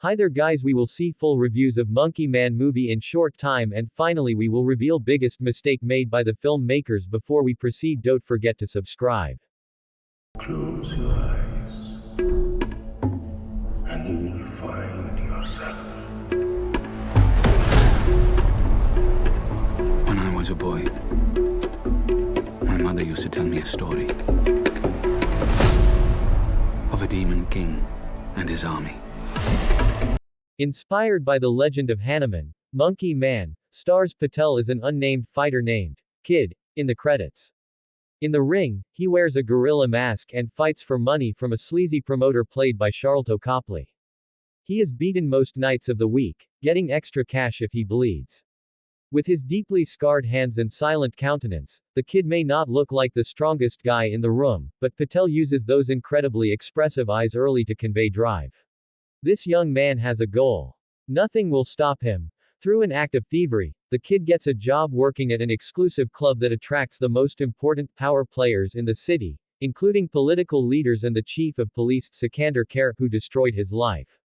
Hi there guys, we will see full reviews of Monkey Man movie in short time, and finally we will reveal biggest mistake made by the filmmakers. Before we proceed, don't forget to subscribe. Close your eyes and you will find yourself. When I was a boy, my mother used to tell me a story of a demon king and his army. Inspired by the legend of Hanuman, Monkey Man stars Patel as an unnamed fighter named Kid in the credits. In the ring, he wears a gorilla mask and fights for money from a sleazy promoter played by Sharlto Copley. He is beaten most nights of the week, getting extra cash if he bleeds. With his deeply scarred hands and silent countenance, the Kid may not look like the strongest guy in the room, but Patel uses those incredibly expressive eyes early to convey drive. This young man has a goal. Nothing will stop him. Through an act of thievery, the Kid gets a job working at an exclusive club that attracts the most important power players in the city, including political leaders and the chief of police, Sikandar Kher, who destroyed his life.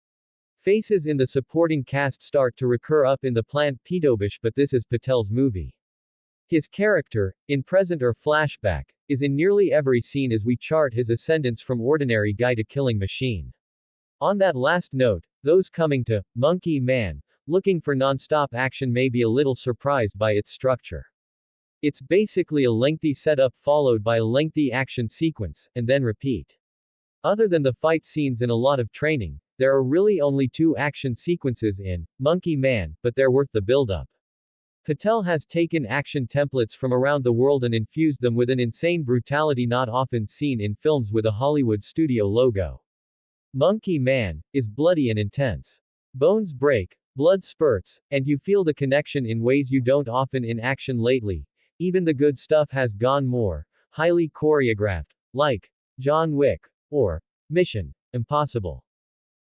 Faces in the supporting cast start to recur up in the plant Pitobash, but this is Patel's movie. His character, in present or flashback, is in nearly every scene as we chart his ascendance from ordinary guy to killing machine. On that last note, those coming to Monkey Man looking for non-stop action may be a little surprised by its structure. It's basically a lengthy setup followed by a lengthy action sequence, and then repeat. Other than the fight scenes and a lot of training, there are really only 2 action sequences in Monkey Man, but they're worth the build-up. Patel has taken action templates from around the world and infused them with an insane brutality not often seen in films with a Hollywood studio logo. Monkey Man is bloody and intense. Bones break, blood spurts, and you feel the connection in ways you don't often in action lately. Even the good stuff has gone more highly choreographed, like John Wick or Mission Impossible.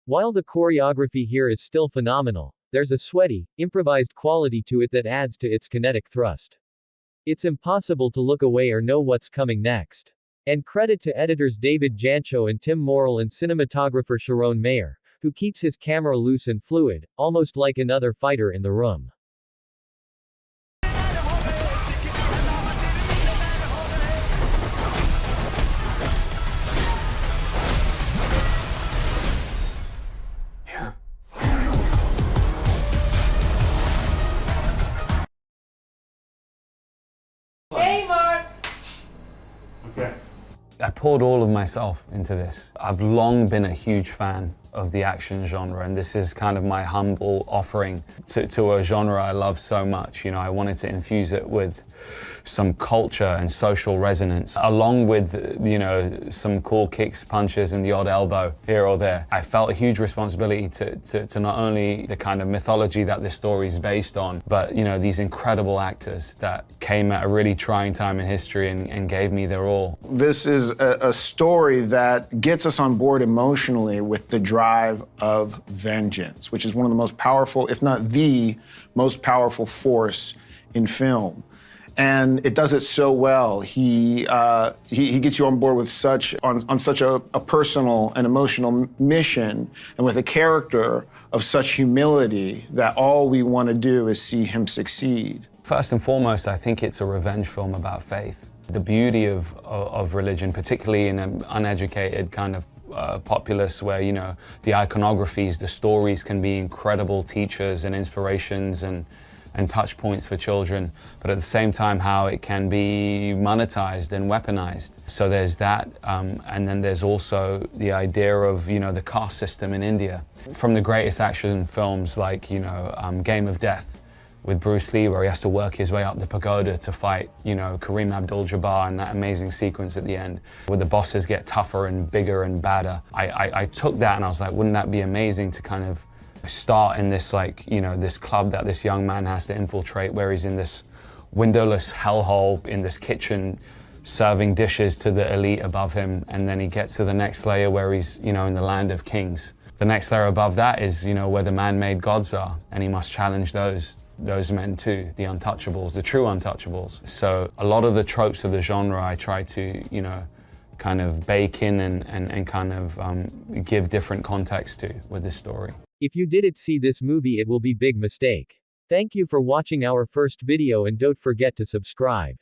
While the choreography here is still phenomenal, there's a sweaty, improvised quality to it that adds to its kinetic thrust. It's impossible to look away or know what's coming next. And credit to editors David Jancho and Tim Morrill and cinematographer Sharon Mayer, who keeps his camera loose and fluid, almost like another fighter in the room. Yeah. Hey, Mark! Okay. I poured all of myself into this. I've long been a huge fan of the action genre, and this is kind of my humble offering to a genre I love so much. You know, I wanted to infuse it with some culture and social resonance, along with, you know, some cool kicks, punches, and the odd elbow here or there. I felt a huge responsibility to not only the kind of mythology that this story is based on, but, you know, these incredible actors that came at a really trying time in history and gave me their all. This is a story that gets us on board emotionally with the drive of vengeance, which is one of the most powerful, if not the most powerful force in film. And it does it so well. He gets you on board with such a personal and emotional mission, and with a character of such humility that all we want to do is see him succeed. First and foremost, I think it's a revenge film about faith. The beauty of religion, particularly in an uneducated kind of populace where, you know, the iconographies, the stories can be incredible teachers and inspirations and touch points for children, but at the same time how it can be monetized and weaponized. So there's that, and then there's also the idea of, you know, the caste system in India. From the greatest action films like, you know, Game of Death with Bruce Lee, where he has to work his way up the pagoda to fight, you know, Kareem Abdul-Jabbar, and that amazing sequence at the end where the bosses get tougher and bigger and badder. I took that and I was like, wouldn't that be amazing to kind of start in this, like, you know, this club that this young man has to infiltrate, where he's in this windowless hellhole in this kitchen serving dishes to the elite above him, and then he gets to the next layer where he's, you know, in the land of kings. The next layer above that is, you know, where the man-made gods are, and he must challenge those men too, the untouchables, the true untouchables. So a lot of the tropes of the genre I try to, you know, kind of bake in and kind of give different context to with this story. If you didn't see this movie, it will be big mistake. Thank you for watching our first video and don't forget to subscribe.